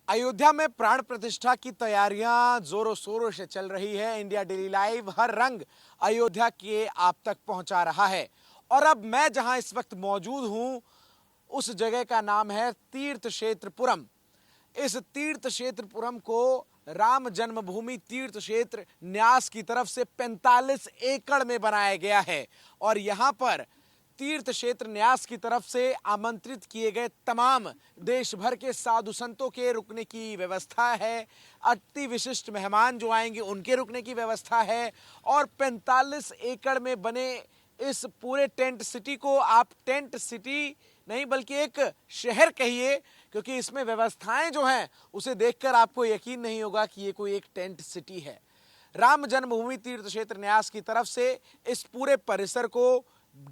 अयोध्या में प्राण प्रतिष्ठा की तैयारियां जोरों शोरों से चल रही है। इंडिया डेली लाइव हर रंग अयोध्या के आप तक पहुंचा रहा है। और अब मैं जहां इस वक्त मौजूद हूं, उस जगह का नाम है तीर्थ क्षेत्रपुरम। इस तीर्थ क्षेत्रपुरम को राम जन्मभूमि तीर्थ क्षेत्र न्यास की तरफ से 45 एकड़ में बनाया गया है। और यहां पर तीर्थ क्षेत्र न्यास की तरफ से आमंत्रित किए गए तमाम देश भर के साधु संतों के रुकने की व्यवस्था है। अति विशिष्ट मेहमान जो आएंगे उनके रुकने की व्यवस्था है। और 45 एकड़ में बने इस पूरे टेंट सिटी को आप टेंट सिटी नहीं बल्कि एक शहर कहिए, क्योंकि इसमें व्यवस्थाएं जो हैं उसे देखकर आपको यकीन नहीं होगा कि ये कोई एक टेंट सिटी है। राम जन्मभूमि तीर्थ क्षेत्र न्यास की तरफ से इस पूरे परिसर को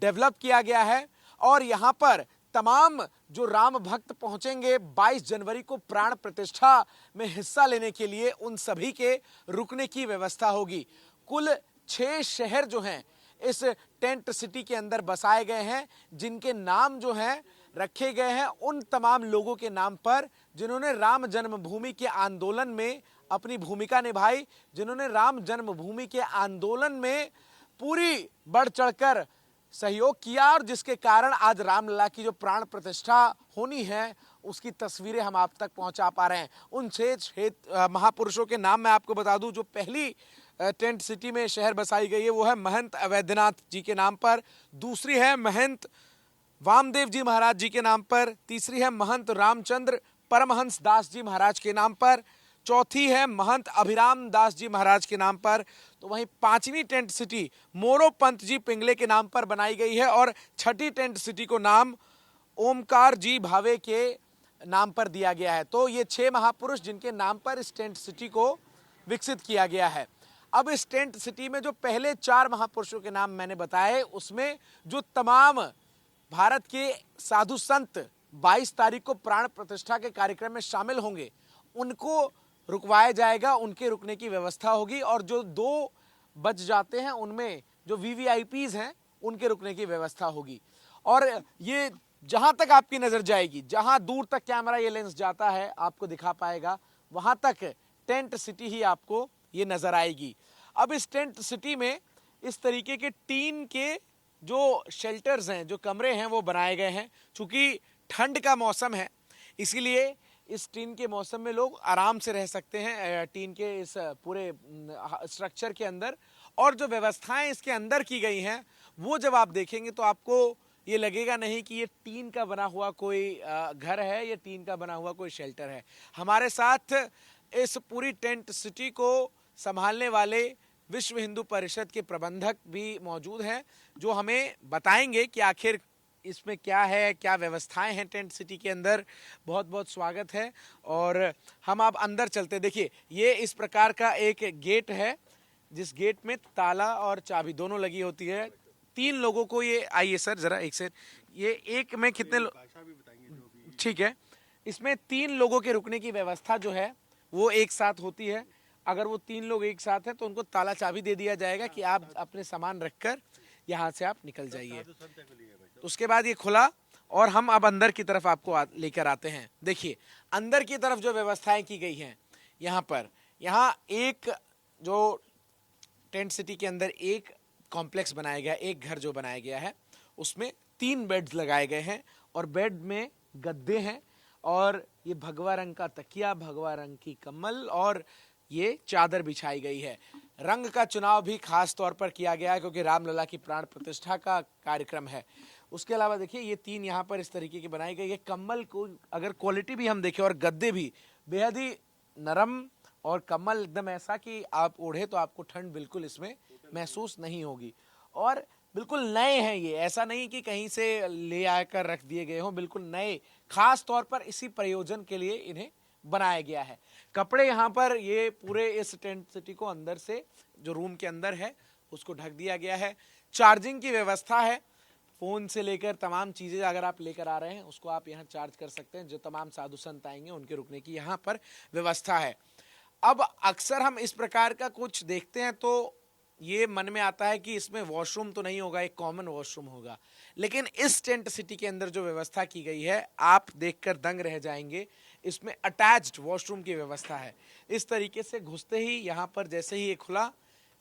डेवलप किया गया है। और यहां पर तमाम जो राम भक्त पहुंचेंगे 22 जनवरी को प्राण प्रतिष्ठा में हिस्सा लेने के लिए, उन सभी के रुकने की व्यवस्था होगी। कुल 6 शहर जो हैं इस टेंट सिटी के अंदर बसाए गए हैं, जिनके नाम जो हैं रखे गए हैं उन तमाम लोगों के नाम पर जिन्होंने राम जन्मभूमि के आंदोलन में अपनी भूमिका निभाई, जिन्होंने राम जन्मभूमि के आंदोलन में पूरी बढ़ चढ़कर सहयोग किया और जिसके कारण आज रामलला की जो प्राण प्रतिष्ठा होनी है उसकी तस्वीरें हम आप तक पहुंचा पा रहे हैं। उन 6 महापुरुषों के नाम मैं आपको बता दूं। जो पहली टेंट सिटी में शहर बसाई गई है वो है महंत अवैधनाथ जी के नाम पर, दूसरी है महंत वामदेव जी महाराज जी के नाम पर, तीसरी है महंत रामचंद्र परमहंस दास जी महाराज के नाम पर, चौथी है महंत अभिराम दास जी महाराज के नाम पर। तो वहीं 5वीं टेंट सिटी मोरो पंत जी पिंगले के नाम पर बनाई गई है। और 6ठी टेंट सिटी को नाम ओमकार जी भावे के नाम पर दिया गया है। तो ये 6 महापुरुष जिनके नाम पर इस टेंट सिटी को विकसित किया गया है। अब इस टेंट सिटी में जो पहले 4 महापुरुषों के नाम मैंने बताए, उसमें जो तमाम भारत के साधु संत 22 तारीख को प्राण प्रतिष्ठा के कार्यक्रम में शामिल होंगे उनको रुकवाया जाएगा, उनके रुकने की व्यवस्था होगी। और जो 2 बच जाते हैं उनमें जो वीवीआईपीज हैं उनके रुकने की व्यवस्था होगी। और ये जहां तक आपकी नजर जाएगी, जहां दूर तक कैमरा ये लेंस जाता है आपको दिखा पाएगा, वहां तक टेंट सिटी ही आपको ये नजर आएगी। अब इस टेंट सिटी में इस तरीके के टीन के जो शेल्टर्स हैं, जो कमरे हैं वो बनाए गए हैं। चूंकि ठंड का मौसम है इसीलिए इस टीन के मौसम में लोग आराम से रह सकते हैं टीन के इस पूरे स्ट्रक्चर के अंदर। और जो व्यवस्थाएं इसके अंदर की गई हैं वो जब आप देखेंगे तो आपको ये लगेगा नहीं कि ये टीन का बना हुआ कोई घर है, ये टीन का बना हुआ कोई शेल्टर है। हमारे साथ इस पूरी टेंट सिटी को संभालने वाले विश्व हिंदू परिषद के प्रबंधक भी मौजूद हैं, जो हमें बताएंगे कि आखिर इसमें क्या है, क्या व्यवस्थाएं हैं टेंट सिटी के अंदर। बहुत बहुत स्वागत है। और हम आप अंदर चलते। देखिए ये इस प्रकार का एक गेट है जिस गेट में ताला और चाबी दोनों लगी होती है। 3 लोगों को ये, आइए सर जरा एक से, ये एक में कितने ठीक है, इसमें 3 लोगों के रुकने की व्यवस्था जो है वो एक साथ होती है। अगर वो 3 लोग एक साथ हैं तो उनको ताला चाबी दे दिया जाएगा कि आप अपने सामान रखकर यहाँ से आप निकल जाइए। उसके बाद ये खुला और हम अब अंदर की तरफ आपको लेकर आते हैं। देखिए अंदर की तरफ जो व्यवस्थाएं की गई हैं यहाँ पर, यहाँ एक जो टेंट सिटी के अंदर एक कॉम्प्लेक्स बनाया गया, एक घर जो बनाया गया है उसमें 3 बेड्स लगाए गए हैं और बेड में गद्दे हैं और ये भगवा रंग का तकिया, भगवा रंग की कम्बल और ये चादर बिछाई गई है। रंग का चुनाव भी खास तौर पर किया गया है क्योंकि रामलला की प्राण प्रतिष्ठा का कार्यक्रम है। उसके अलावा देखिए ये 3 यहाँ पर इस तरीके की बनाई गई है। कम्बल को अगर क्वालिटी भी हम देखें और गद्दे भी बेहद ही नरम और कम्बल एकदम ऐसा कि आप ओढ़े तो आपको ठंड बिल्कुल इसमें महसूस नहीं होगी। और बिल्कुल नए हैं ये, ऐसा नहीं कि कहीं से ले आकर रख दिए गए हों, बिल्कुल नए, खास तौर पर इसी प्रयोजन के लिए इन्हें बनाया गया है। कपड़े यहाँ पर ये पूरे इस टेंट सिटी को अंदर से जो रूम के अंदर है उसको ढक दिया गया है। चार्जिंग की व्यवस्था है, फोन से लेकर तमाम चीजें अगर आप लेकर आ रहे हैं उसको आप यहाँ चार्ज कर सकते हैं। जो तमाम साधु संत आएंगे उनके रुकने की यहाँ पर व्यवस्था है। अब अक्सर हम इस प्रकार का कुछ देखते हैं तो ये मन में आता है कि इसमें वॉशरूम तो नहीं होगा, एक कॉमन वॉशरूम होगा, लेकिन इस टेंट सिटी के अंदर जो व्यवस्था की गई है आप देखकर दंग रह जाएंगे। इसमें अटैच्ड वॉशरूम की व्यवस्था है। इस तरीके से घुसते ही यहाँ पर जैसे ही ये खुला,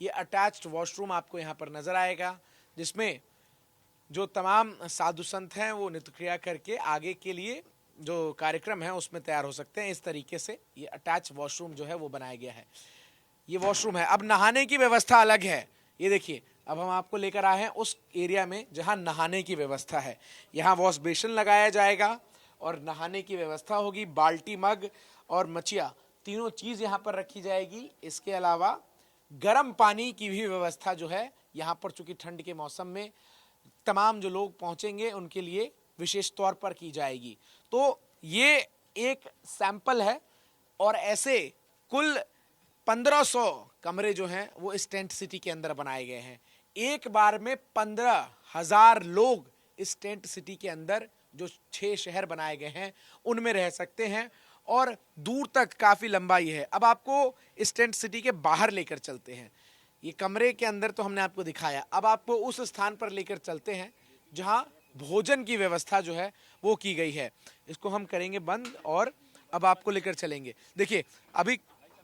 ये अटैच्ड वॉशरूम आपको यहाँ पर नजर आएगा, जिसमें जो तमाम साधु संत हैं वो नित्य क्रिया करके आगे के लिए जो कार्यक्रम है उसमें तैयार हो सकते हैं। इस तरीके से ये अटैच वॉशरूम जो है वो बनाया गया है। ये वॉशरूम है। अब नहाने की व्यवस्था अलग है। ये देखिए, अब हम आपको लेकर आए हैं उस एरिया में जहां नहाने की व्यवस्था है। यहाँ वॉश बेसिन लगाया जाएगा और नहाने की व्यवस्था होगी। बाल्टी, मग और मचिया तीनों चीज यहाँ पर रखी जाएगी। इसके अलावा गर्म पानी की भी व्यवस्था जो है यहाँ पर, चूंकि ठंड के मौसम में तमाम जो लोग पहुंचेंगे उनके लिए विशेष तौर पर की जाएगी। तो ये एक सैंपल है और ऐसे कुल 1500 कमरे जो हैं वो इस टेंट सिटी के अंदर बनाए गए हैं। एक बार में 15,000 लोग इस टेंट सिटी के अंदर, जो 6 शहर बनाए गए हैं उनमें रह सकते हैं और दूर तक काफी लंबाई है। अब आपको इस टेंट सिटी के बाहर लेकर चलते हैं। ये कमरे के अंदर तो हमने आपको दिखाया, अब आपको उस स्थान पर लेकर चलते हैं जहां भोजन की व्यवस्था जो है वो की गई है। इसको हम करेंगे बंद और अब आपको लेकर चलेंगे। देखिए, अभी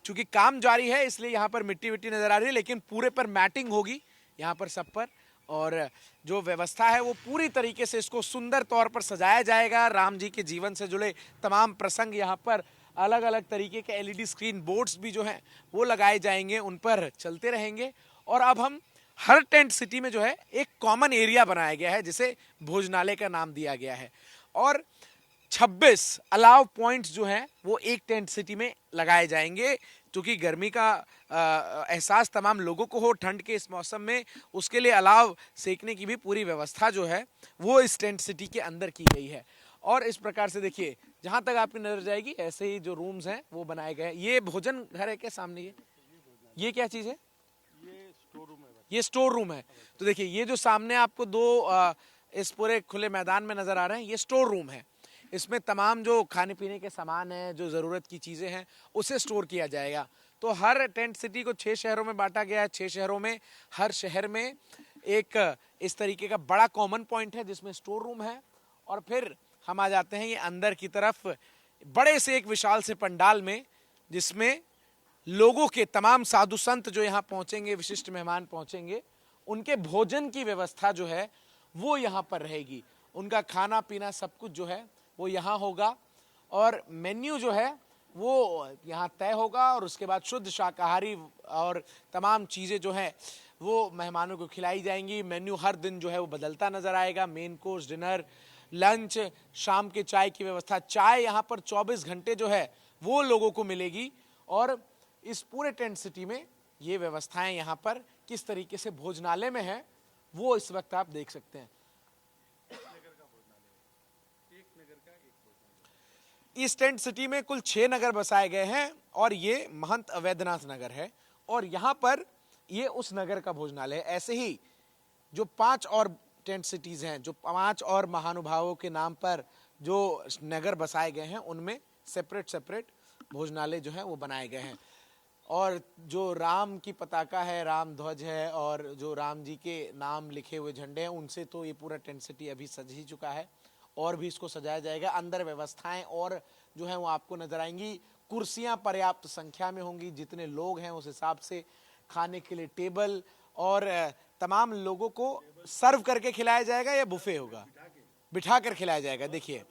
चूंकि काम जारी है इसलिए यहाँ पर मिट्टी विट्टी नजर आ रही है, लेकिन पूरे पर मैटिंग होगी यहाँ पर सब पर, और जो व्यवस्था है वो पूरी तरीके से इसको सुंदर तौर पर सजाया जाएगा। राम जी के जीवन से जुड़े तमाम प्रसंग यहाँ पर, अलग अलग तरीके के एलईडी स्क्रीन बोर्ड्स भी जो हैं वो लगाए जाएंगे, उन पर चलते रहेंगे। और अब हम हर टेंट सिटी में जो है एक कॉमन एरिया बनाया गया है जिसे भोजनालय का नाम दिया गया है, और 26 अलाव पॉइंट्स जो हैं वो एक टेंट सिटी में लगाए जाएंगे। क्योंकि गर्मी का एहसास तमाम लोगों को हो ठंड के इस मौसम में, उसके लिए अलाव सेकने की भी पूरी व्यवस्था जो है वो इस टेंट सिटी के अंदर की गई है। और इस प्रकार से देखिए, जहां तक आपकी नजर जाएगी ऐसे ही जो रूम्स हैं वो बनाए गए हैं। ये भोजन घर है क्या सामने? ये क्या चीज है? ये स्टोर रूम है। तो देखिए, ये जो सामने आपको दो इस पूरे खुले मैदान में नजर आ रहे हैं, ये स्टोर रूम है। इसमें तमाम जो खाने पीने के सामान हैं, जो ज़रूरत की चीज़ें हैं, उसे स्टोर किया जाएगा। तो हर टेंट सिटी को 6 शहरों में बांटा गया है। 6 शहरों में हर शहर में एक इस तरीके का बड़ा कॉमन पॉइंट है जिसमें स्टोर रूम है। और फिर हम आ जाते हैं ये अंदर की तरफ, बड़े से एक विशाल से पंडाल में, जिसमें लोगों के तमाम साधु संत जो यहाँ पहुंचेंगे, विशिष्ट मेहमान पहुंचेंगे, उनके भोजन की व्यवस्था जो है वो यहाँ पर रहेगी। उनका खाना पीना सब कुछ जो है वो यहाँ होगा, और मेन्यू जो है वो यहाँ तय होगा, और उसके बाद शुद्ध शाकाहारी और तमाम चीज़ें जो हैं वो मेहमानों को खिलाई जाएंगी। मेन्यू हर दिन जो है वो बदलता नजर आएगा। मेन कोर्स, डिनर, लंच, शाम के चाय की व्यवस्था। चाय यहाँ पर 24 घंटे जो है वो लोगों को मिलेगी। और इस पूरे टेंट सिटी में ये व्यवस्थाएं यहाँ पर किस तरीके से भोजनालय में है वो इस वक्त आप देख सकते हैं। इस टेंट सिटी में कुल 6 नगर बसाए गए हैं, और ये महंत अवैधनाथ नगर है, और यहाँ पर ये उस नगर का भोजनालय है। ऐसे ही जो 5 और टेंट सिटीज हैं, जो 5 और महानुभावों के नाम पर जो नगर बसाए गए हैं, उनमें सेपरेट भोजनालय जो है वो बनाए गए हैं। और जो राम की पताका है, राम ध्वज है, और जो राम जी के नाम लिखे हुए झंडे हैं, उनसे तो ये पूरा टेंट सिटी अभी सज ही चुका है, और भी इसको सजाया जाएगा। अंदर व्यवस्थाएं और जो है वो आपको नजर आएंगी। कुर्सियां पर्याप्त संख्या में होंगी, जितने लोग हैं उस हिसाब से खाने के लिए टेबल, और तमाम लोगों को सर्व करके खिलाया जाएगा या बुफे होगा? बिठा कर खिलाया जाएगा। देखिए,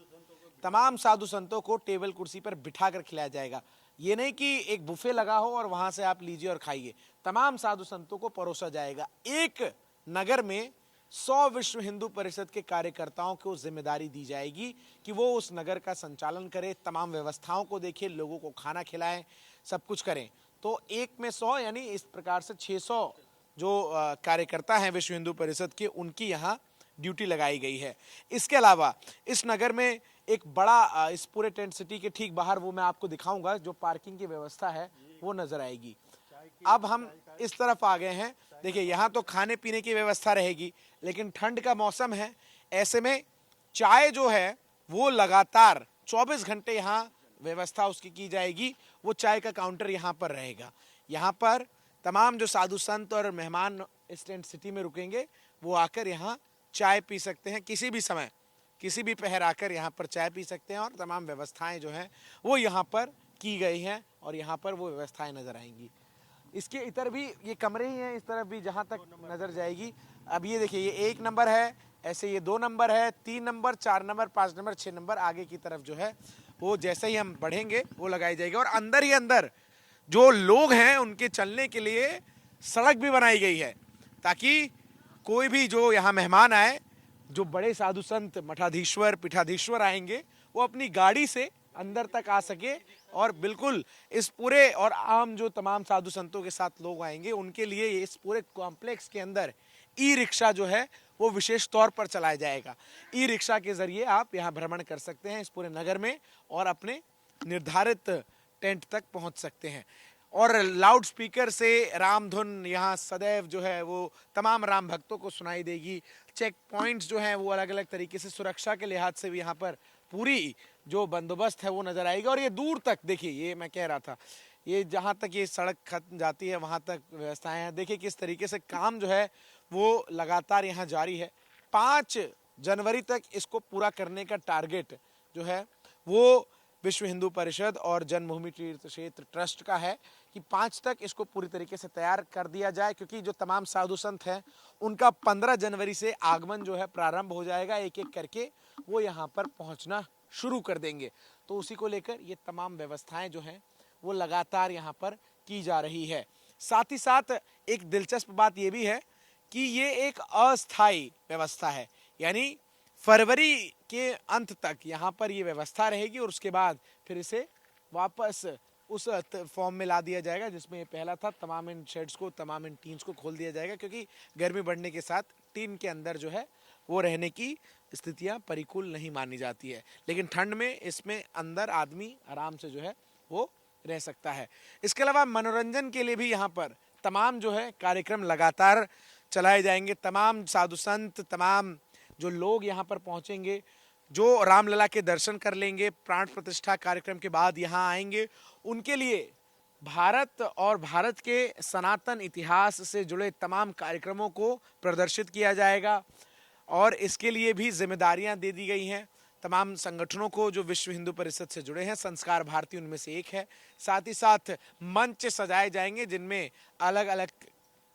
तमाम साधु संतों को टेबल कुर्सी पर बिठा कर खिलाया जाएगा। ये नहीं कि एक बुफे लगा हो और वहां से आप लीजिए और खाइए। तमाम साधु संतों को परोसा जाएगा। एक नगर में 100 विश्व हिंदू परिषद के कार्यकर्ताओं को जिम्मेदारी दी जाएगी कि वो उस नगर का संचालन करें, तमाम व्यवस्थाओं को देखें, लोगों को खाना खिलाएं, सब कुछ करें। तो एक में 100, यानी इस प्रकार से 600 जो कार्यकर्ता हैं विश्व हिंदू परिषद के, उनकी यहाँ ड्यूटी लगाई गई है। इसके अलावा इस नगर में एक बड़ा, इस पूरे टेंट सिटी के ठीक बाहर, वो मैं आपको दिखाऊंगा, जो पार्किंग की व्यवस्था है वो नजर आएगी। अब हम इस तरफ आ गए हैं। देखिए, यहाँ तो खाने पीने की व्यवस्था रहेगी, लेकिन ठंड का मौसम है, ऐसे में चाय जो है वो लगातार 24 घंटे यहाँ व्यवस्था उसकी की जाएगी। वो चाय का काउंटर यहाँ पर रहेगा। यहाँ पर तमाम जो साधु संत और मेहमान इस टेंट सिटी में रुकेंगे वो आकर यहाँ चाय पी सकते हैं किसी भी समय। किसी भी पहर आकर यहाँ पर चाय पी सकते हैं और तमाम व्यवस्थाएं जो हैं वो यहाँ पर की गई हैं और यहाँ पर वो व्यवस्थाएं नज़र आएंगी। इसके इधर भी ये कमरे ही हैं, इस तरफ भी जहाँ तक नज़र जाएगी। अब ये देखिए, ये 1 नंबर है, ऐसे ये 2 नंबर है, 3 नंबर, 4 नंबर, 5 नंबर, 6 नंबर आगे की तरफ जो है वो जैसे ही हम बढ़ेंगे वो लगाई जाएगी। और अंदर ही अंदर जो लोग हैं उनके चलने के लिए सड़क भी बनाई गई है, ताकि कोई भी जो यहाँ मेहमान आए, जो बड़े साधु संत मठाधीश्वर पीठाधीश्वर आएंगे, वो अपनी गाड़ी से अंदर तक आ सके और बिल्कुल इस पूरे, और आम जो तमाम साधु संतों के साथ लोग आएंगे उनके लिए इस पूरे कॉम्प्लेक्स के अंदर ई रिक्शा जो है वो विशेष तौर पर चलाया जाएगा। ई रिक्शा के जरिए आप यहाँ भ्रमण कर सकते हैं इस पूरे नगर में और अपने निर्धारित टेंट तक पहुँच सकते हैं। और लाउड स्पीकर से राम धुन यहाँ सदैव जो है वो तमाम राम भक्तों को सुनाई देगी। चेक पॉइंट्स जो हैं वो अलग अलग तरीके से सुरक्षा के लिहाज से भी यहाँ पर पूरी जो बंदोबस्त है वो नज़र आएगा। और ये दूर तक देखिए, ये मैं कह रहा था, ये जहाँ तक ये सड़क खत्म जाती है वहाँ तक व्यवस्थाएं हैं। देखिए किस तरीके से काम जो है वो लगातार यहाँ जारी है। 5 जनवरी तक इसको पूरा करने का टारगेट जो है वो विश्व हिंदू परिषद और जन्मभूमि तीर्थ क्षेत्र ट्रस्ट का है कि 5 तक इसको पूरी तरीके से तैयार कर दिया जाए, क्योंकि जो तमाम साधु संत हैं उनका 15 जनवरी से आगमन जो है प्रारंभ हो जाएगा। एक एक करके वो यहाँ पर पहुँचना शुरू कर देंगे। तो उसी को लेकर ये तमाम व्यवस्थाएं जो हैं वो लगातार यहाँ पर की जा रही है। साथ ही साथ एक दिलचस्प बात ये भी है कि ये एक अस्थायी व्यवस्था है, यानी फरवरी के अंत तक यहाँ पर ये व्यवस्था रहेगी और उसके बाद फिर इसे वापस उस फॉर्म में ला दिया जाएगा जिसमें ये पहला था। तमाम इन शेड्स को, तमाम इन टीन्स को खोल दिया जाएगा, क्योंकि गर्मी बढ़ने के साथ टीन के अंदर जो है वो रहने की स्थितियां परिकूल नहीं मानी जाती है, लेकिन ठंड में इसमें अंदर आदमी आराम से जो है वो रह सकता है। इसके अलावा मनोरंजन के लिए भी यहाँ पर तमाम जो है कार्यक्रम लगातार चलाए जाएंगे। तमाम साधु संत, तमाम जो लोग यहाँ पर पहुँचेंगे, जो रामलला के दर्शन कर लेंगे, प्राण प्रतिष्ठा कार्यक्रम के बाद यहाँ आएंगे, उनके लिए भारत और भारत के सनातन इतिहास से जुड़े तमाम कार्यक्रमों को प्रदर्शित किया जाएगा। और इसके लिए भी जिम्मेदारियां दे दी गई हैं तमाम संगठनों को जो विश्व हिंदू परिषद से जुड़े हैं। संस्कार भारती उनमें से एक है। साथ ही साथ मंच सजाए जाएंगे जिनमें अलग अलग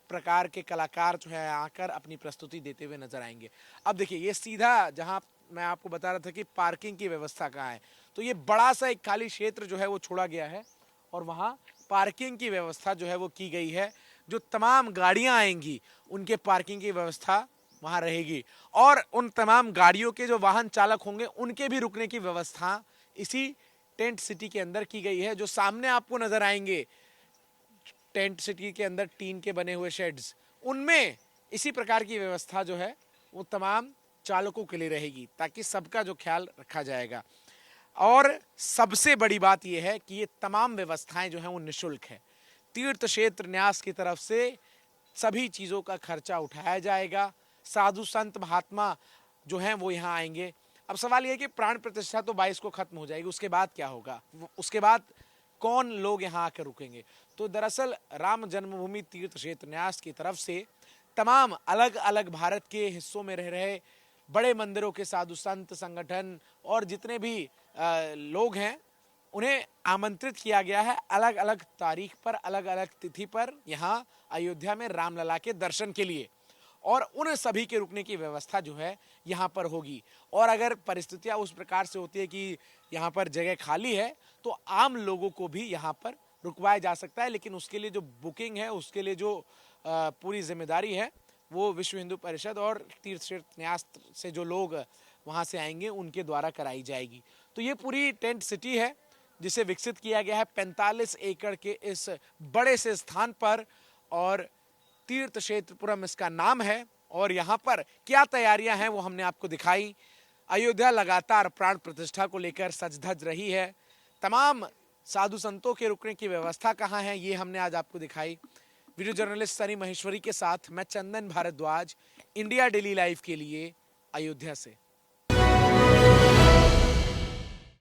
प्रकार के कलाकार जो है आकर अपनी प्रस्तुति देते हुए नजर आएंगे। अब देखिए, ये सीधा जहां मैं आपको बता रहा था कि पार्किंग की व्यवस्था कहाँ है, तो ये बड़ा सा एक खाली क्षेत्र जो है वो छोड़ा गया है और वहाँ पार्किंग की व्यवस्था जो है वो की गई है। जो तमाम गाड़ियाँ आएंगी उनके पार्किंग की व्यवस्था वहाँ रहेगी और उन तमाम गाड़ियों के जो वाहन चालक होंगे उनके भी रुकने की व्यवस्था इसी टेंट सिटी के अंदर की गई है। जो सामने आपको नजर आएंगे टेंट सिटी के अंदर टीन के बने हुए शेड्स, उनमें इसी प्रकार की व्यवस्था जो है वो तमाम चालकों के लिए रहेगी, ताकि सबका जो ख्याल रखा जाएगा। और सबसे बड़ी बात यह है कि ये तमाम व्यवस्थाएं जो हैं वो निःशुल्क है। तीर्थ क्षेत्र न्यास की तरफ से सभी चीज़ों का खर्चा उठाया जाएगा। साधु संत महात्मा जो हैं वो यहाँ आएंगे। अब सवाल यह है कि प्राण प्रतिष्ठा तो 22 को खत्म हो जाएगी, उसके बाद क्या होगा, उसके बाद कौन लोग यहाँ आकर रुकेंगे? तो दरअसल राम जन्मभूमि तीर्थ क्षेत्र न्यास की तरफ से तमाम अलग अलग भारत के हिस्सों में रह रहे बड़े मंदिरों के साधु संत, संगठन और जितने भी लोग हैं उन्हें आमंत्रित किया गया है अलग अलग तारीख पर, अलग अलग तिथि पर यहाँ अयोध्या में रामलला के दर्शन के लिए। और उन सभी के रुकने की व्यवस्था जो है यहाँ पर होगी। और अगर परिस्थितियाँ उस प्रकार से होती है कि यहाँ पर जगह खाली है तो आम लोगों को भी यहाँ पर रुकवाया जा सकता है, लेकिन उसके लिए जो बुकिंग है, उसके लिए जो पूरी जिम्मेदारी है वो विश्व हिंदू परिषद और तीर्थ क्षेत्र न्यास से जो लोग वहाँ से आएंगे उनके द्वारा कराई जाएगी। तो ये पूरी टेंट सिटी है जिसे विकसित किया गया है 45 एकड़ के इस बड़े से स्थान पर, और तीर्थ क्षेत्रपुरम इसका नाम है। और यहाँ पर क्या तैयारियां हैं वो हमने आपको दिखाई। अयोध्या लगातार प्राण प्रतिष्ठा को लेकर सज धज रही है। तमाम साधु संतों के रुकने की व्यवस्था कहाँ है ये हमने आज आपको दिखाई। वीडियो जर्नलिस्ट सनी महेश्वरी के साथ मैं चंदन भारद्वाज, इंडिया डेली लाइव के लिए अयोध्या से।